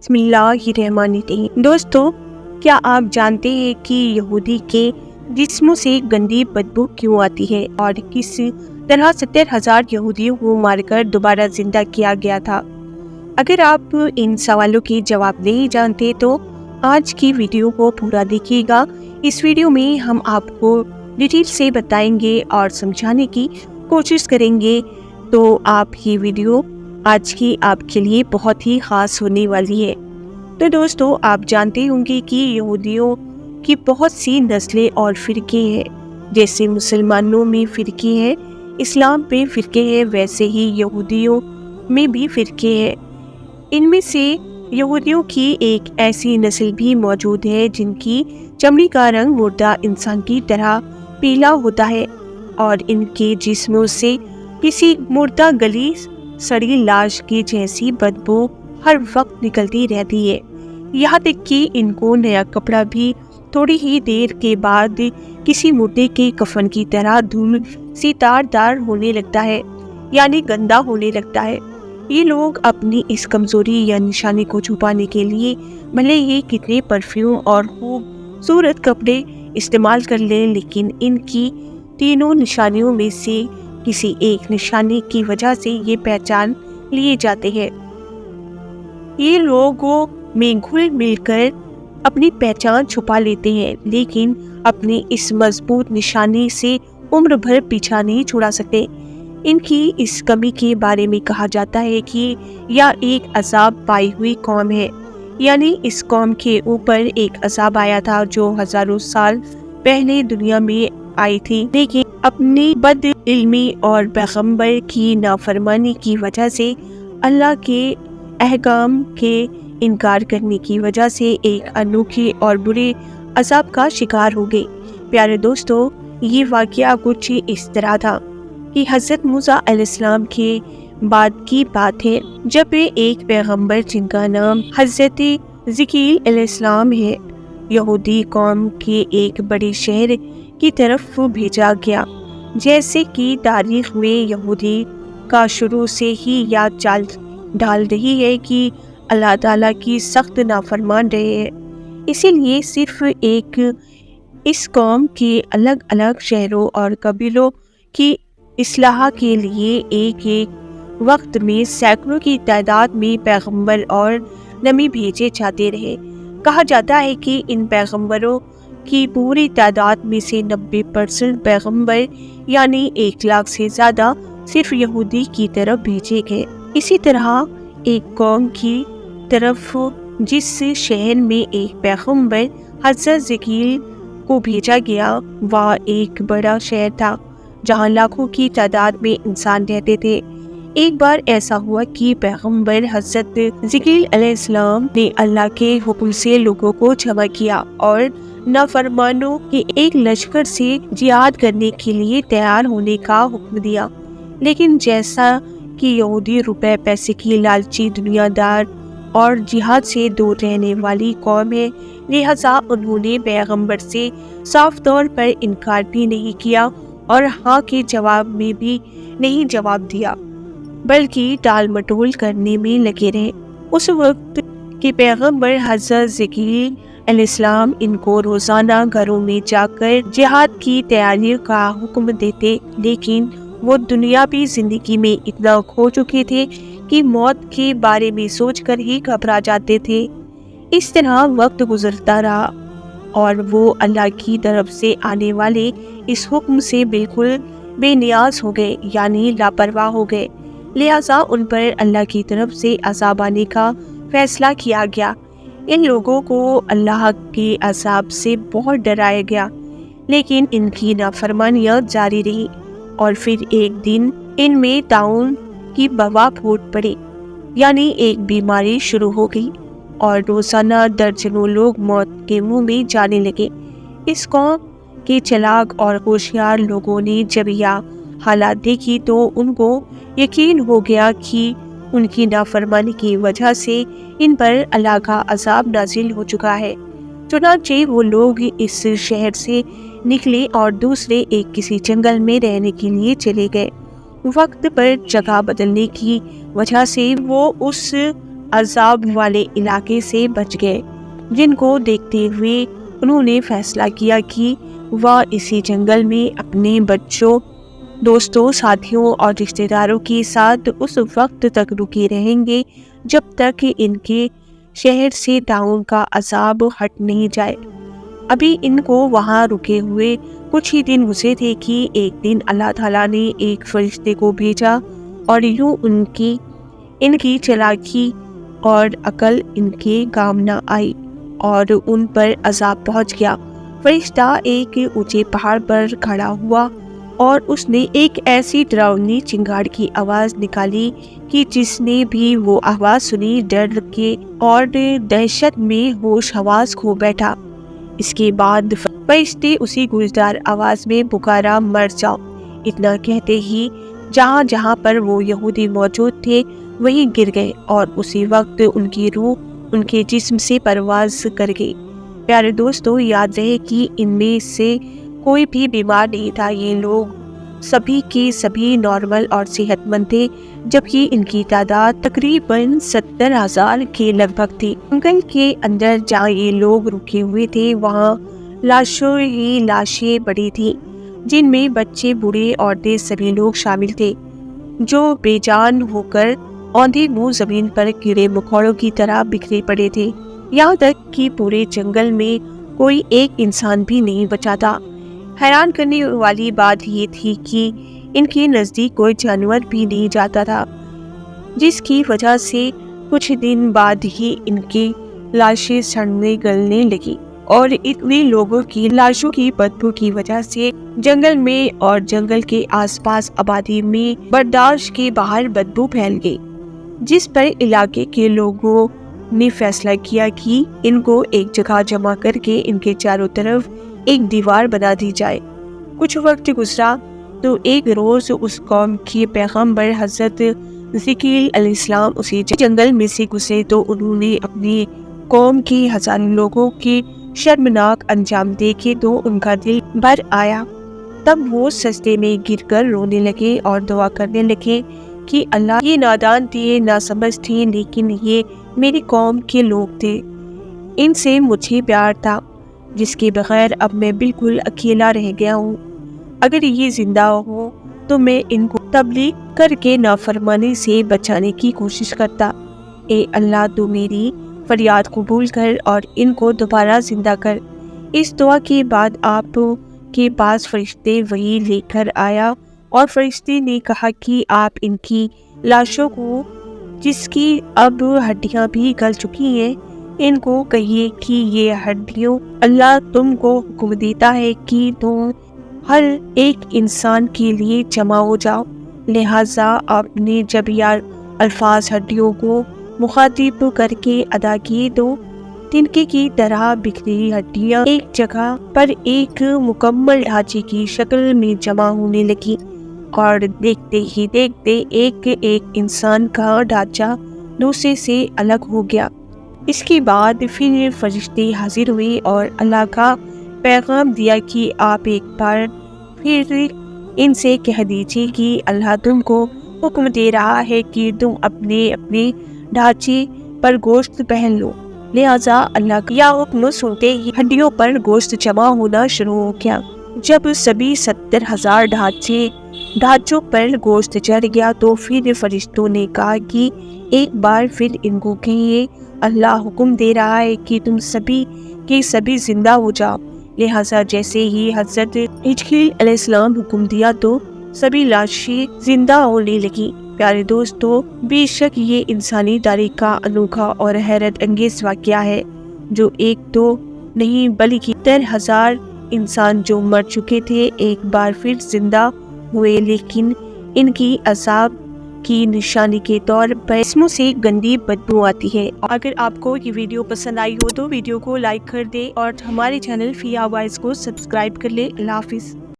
بسم اللہ الرحمن الرحیم۔ دوستو، کیا آپ جانتے ہیں کہ یہودی کے جسموں سے گندی بدبو کیوں آتی ہے اور کس طرح 70,000 یہودیوں کو مار کر دوبارہ زندہ کیا گیا تھا؟ اگر آپ ان سوالوں کے جواب نہیں جانتے تو آج کی ویڈیو کو پورا دیکھیے گا۔ اس ویڈیو میں ہم آپ کو ڈیٹیل سے بتائیں گے اور سمجھانے کی کوشش کریں گے، تو آپ یہ ویڈیو آج کی آپ کے لیے بہت ہی خاص ہونے والی ہے۔ تو دوستو، آپ جانتے ہوں گے کہ یہودیوں کی بہت سی نسلیں اور فرقے ہیں۔ جیسے مسلمانوں میں فرقے ہیں، اسلام میں فرقے ہیں، ویسے ہی یہودیوں میں بھی فرقے ہیں۔ ان میں سے یہودیوں کی ایک ایسی نسل بھی موجود ہے جن کی چمڑی کا رنگ مردہ انسان کی طرح پیلا ہوتا ہے اور ان کے جسموں سے کسی مردہ گلی سڑی لاش کی جیسی بدبو ہر وقت نکلتی رہتی ہے۔ یہاں تک کہ ان کو نیا کپڑا بھی تھوڑی ہی دیر کے بعد کسی مردے کے کفن کی طرح دھول سے دار ہونے لگتا ہے، یعنی گندا ہونے لگتا ہے۔ یہ لوگ اپنی اس کمزوری یا نشانی کو چھپانے کے لیے بھلے ہی کتنے پرفیوم اور خوبصورت کپڑے استعمال کر لیں، لیکن ان کی تینوں نشانیوں میں سے کسی ایک نشانی کی وجہ سے یہ پہچان لیے جاتے ہیں۔ یہ لوگوں میں گھل مل کر اپنی پہچان چھپا لیتے ہیں، لیکن اپنی اس مضبوط نشانی سے عمر بھر پیچھا نہیں چھڑا سکتے۔ ان کی اس کمی کے بارے میں کہا جاتا ہے کہ یہ ایک عذاب پائی ہوئی قوم ہے، یعنی اس قوم کے اوپر ایک عذاب آیا تھا جو ہزاروں سال پہلے دنیا میں آئی تھی، لیکن اپنی بد علمی اور پیغمبر کی نافرمانی کی وجہ سے، اللہ کے احکام کے انکار کرنے کی وجہ سے ایک انوکھے اور برے عذاب کا شکار ہو گئے۔ پیارے دوستو، یہ واقعہ کچھ اس طرح تھا کہ حضرت موسیٰ علیہ السلام کے بعد کی بات ہے، جب ایک پیغمبر جن کا نام حضرت زکریا علیہ السلام ہے، یہودی قوم کے ایک بڑے شہر کی طرف بھیجا گیا۔ جیسے کہ تاریخ میں یہودی کا شروع سے ہی یاد چال ڈال رہی ہے کہ اللہ تعالیٰ کی سخت نافرمان رہے ہیں، اسی لیے صرف اس قوم کے الگ الگ شہروں اور قبیلوں کی اصلاح کے لیے ایک وقت میں سینکڑوں کی تعداد میں پیغمبر اور نبی بھیجے جاتے رہے۔ کہا جاتا ہے کہ ان پیغمبروں کی پوری تعداد میں سے 90% پیغمبر، یعنی 1,00,000 سے زیادہ، صرف یہودی کی طرف بھیجے گئے۔ اسی طرح ایک قوم کی طرف جس شہر میں ایک پیغمبر حضرت زکریا کو بھیجا گیا، وہ ایک بڑا شہر تھا جہاں لاکھوں کی تعداد میں انسان رہتے تھے۔ ایک بار ایسا ہوا کہ پیغمبر حضرت زکریا علیہ السلام نے اللہ کے حکم سے لوگوں کو جمع کیا اور نافرمانوں کے ایک لشکر سے جہاد کرنے کے لیے تیار ہونے کا حکم دیا، لیکن جیسا کہ یہودی روپے پیسے کی لالچی دنیا دار اور جہاد سے دور رہنے والی قوم ہے، لہذا انہوں نے پیغمبر سے صاف طور پر انکار بھی نہیں کیا اور ہاں کے جواب میں بھی نہیں جواب دیا، بلکہ ٹال مٹول کرنے میں لگے رہے۔ اس وقت کے پیغمبر حضرت زکریا علیہ السلام ان کو روزانہ گھروں میں جا کر جہاد کی تیاری کا حکم دیتے، لیکن وہ دنیاوی زندگی میں اتنا کھو چکے تھے کہ موت کے بارے میں سوچ کر ہی گھبرا جاتے تھے۔ اس طرح وقت گزرتا رہا اور وہ اللہ کی طرف سے آنے والے اس حکم سے بالکل بے نیاز ہو گئے، یعنی لاپرواہ ہو گئے، لہذا ان پر اللہ کی طرف سے عذاب آنے کا فیصلہ کیا گیا۔ ان لوگوں کو اللہ کے عذاب سے بہت ڈرایا گیا، لیکن ان کی نافرمانیاں جاری رہی اور پھر ایک دن ان میں طاعون کی وبا پھوٹ پڑی، یعنی ایک بیماری شروع ہو گئی اور روزانہ درجنوں لوگ موت کے منہ میں جانے لگے۔ اس قوم کے چلاک اور ہوشیار لوگوں نے جب یہ حالات دیکھی تو ان کو یقین ہو گیا کہ ان کی نافرمانی کی وجہ سے ان پر اللہ کا عذاب نازل ہو چکا ہے۔ چنانچہ وہ لوگ اس شہر سے نکلے اور دوسرے ایک کسی جنگل میں رہنے کے لیے چلے گئے۔ وقت پر جگہ بدلنے کی وجہ سے وہ اس عذاب والے علاقے سے بچ گئے، جن کو دیکھتے ہوئے انہوں نے فیصلہ کیا کہ وہ اسی جنگل میں اپنے بچوں، دوستوں، ساتھیوں اور رشتہ داروں کے ساتھ اس وقت تک رکے رہیں گے جب تک ان کے شہر سے طاعون کا عذاب ہٹ نہیں جائے۔ ابھی ان کو وہاں رکے ہوئے کچھ ہی دن گزرے تھے کہ ایک دن اللہ تعالیٰ نے ایک فرشتے کو بھیجا اور یوں ان کی چالاکی اور عقل ان کے کام نہ آئی اور ان پر عذاب پہنچ گیا۔ فرشتہ ایک اونچے پہاڑ پر کھڑا ہوا اور اس نے ایک ایسی ڈراؤنی چنگاڑ کی آواز نکالی کہ جس نے بھی وہ آواز سنی ڈر کے اور دہشت میں ہوش حواس کھو بیٹھا۔ اس کے بعد فرشتے اسی گوشدار آواز میں پکارا، مر جاؤ۔ اتنا کہتے ہی جہاں جہاں پر وہ یہودی موجود تھے وہیں گر گئے اور اسی وقت ان کی روح ان کے جسم سے پرواز کر گئی۔ پیارے دوستو، یاد رہے کہ ان میں سے کوئی بھی بیمار نہیں تھا، یہ لوگ سبھی کے سبھی نارمل اور صحت مند تھے، جبکہ ان کی تعداد تقریباً 70,000 کے لگ بھگ تھی۔ جنگل کے اندر جہاں یہ لوگ رکے ہوئے تھے وہاں لاشوں ہی لاشیں پڑی تھیں، جن میں بچے، بوڑھے، عورتیں، سبھی لوگ شامل تھے، جو بے جان ہو کر اوندھے منہ زمین پر کیڑے مکوڑوں کی طرح بکھرے پڑے تھے، یہاں تک کہ پورے جنگل میں کوئی ایک انسان بھی نہیں بچا تھا۔ حیران کرنے والی بات یہ تھی کہ ان کے نزدیک کوئی جانور بھی نہیں جاتا تھا، جس کی وجہ سے کچھ دن بعد ہی ان کی لاشیں سڑنے گلنے لگی اور اتنے لوگوں کی لاشوں کی بدبو کی وجہ سے جنگل میں اور جنگل کے آس پاس آبادی میں برداشت کے باہر بدبو پھیل گئی، جس پر علاقے کے لوگوں نے فیصلہ کیا کہ ان کو ایک جگہ جمع کر کے ان کے چاروں طرف ایک دیوار بنا دی جائے۔ کچھ وقت گزرا تو ایک روز اس قوم کے پیغمبر حضرت حزقیل علیہ السلام اسی جنگل میں سے گزرے تو انہوں نے اپنی قوم کے ہزاروں لوگوں کے شرمناک انجام دیکھے تو ان کا دل بھر آیا۔ تب وہ سجدے میں گر کر رونے لگے اور دعا کرنے لگے کہ اللہ، یہ نادان تھے، ناسمجھ تھے، لیکن یہ میری قوم کے لوگ تھے، ان سے مجھے پیار تھا، جس کے بغیر اب میں بالکل اکیلا رہ گیا ہوں۔ اگر یہ زندہ ہو تو میں ان کو تبلیغ کر کے نافرمانی سے بچانے کی کوشش کرتا۔ اے اللہ، تو میری فریاد قبول کر اور ان کو دوبارہ زندہ کر۔ اس دعا کے بعد آپ کے پاس فرشتے وہی لے کر آیا اور فرشتے نے کہا کہ آپ ان کی لاشوں کو، جس کی اب ہڈیاں بھی گل چکی ہیں، ان کو کہیے کہ یہ ہڈیوں اللہ تم کو حکم دیتا ہے کہ تم ہر ایک انسان کے لیے جمع ہو جاؤ، لہٰذا آپ نے جب یہ الفاظ ہڈیوں کو مخاطب کر کے ادا کیے تو تنکے کی طرح بکھری ہڈیاں ایک جگہ پر ایک مکمل ڈھانچے کی شکل میں جمع ہونے لگی اور دیکھتے ہی دیکھتے ایک ایک انسان کا ڈھانچہ دوسرے سے الگ ہو گیا۔ اس کے بعد پھر فرشتے حاضر ہوئے اور اللہ کا پیغام دیا کہ آپ ایک بار پھر ان سے کہہ دیجیے کہ اللہ تم کو حکم دے رہا ہے کہ تم اپنے اپنے ڈھانچے پر گوشت پہن لو، لہٰذا اللہ کا یہ حکم سنتے ہی ہڈیوں پر گوشت جمع ہونا شروع ہو گیا۔ جب سبھی 70,000 ڈھانچوں پر گوشت چڑھ گیا تو پھر فرشتوں نے کہا کہ ایک بار پھر ان کو کہیے، اللہ حکم دے رہا ہے کہ تم سبھی کے سبھی زندہ ہو جاؤ، لہٰذا جیسے ہی حضرت حزقیل علیہ السلام حکم دیا تو سبھی لاشیں زندہ ہونے لگی۔ پیارے دوستو، بے شک یہ انسانی تاریخ کا انوکھا اور حیرت انگیز واقعہ ہے، جو ایک دو نہیں بلکہ 70,000 انسان جو مر چکے تھے ایک بار پھر زندہ ہوئے، لیکن ان کی عذاب کی نشانی کے طور پر جسموں سے گندی بدبو آتی ہے۔ اگر آپ کو یہ ویڈیو پسند آئی ہو تو ویڈیو کو لائک کر دیں اور ہمارے چینل فیا وائس کو سبسکرائب کر لیں۔ اللہ حافظ۔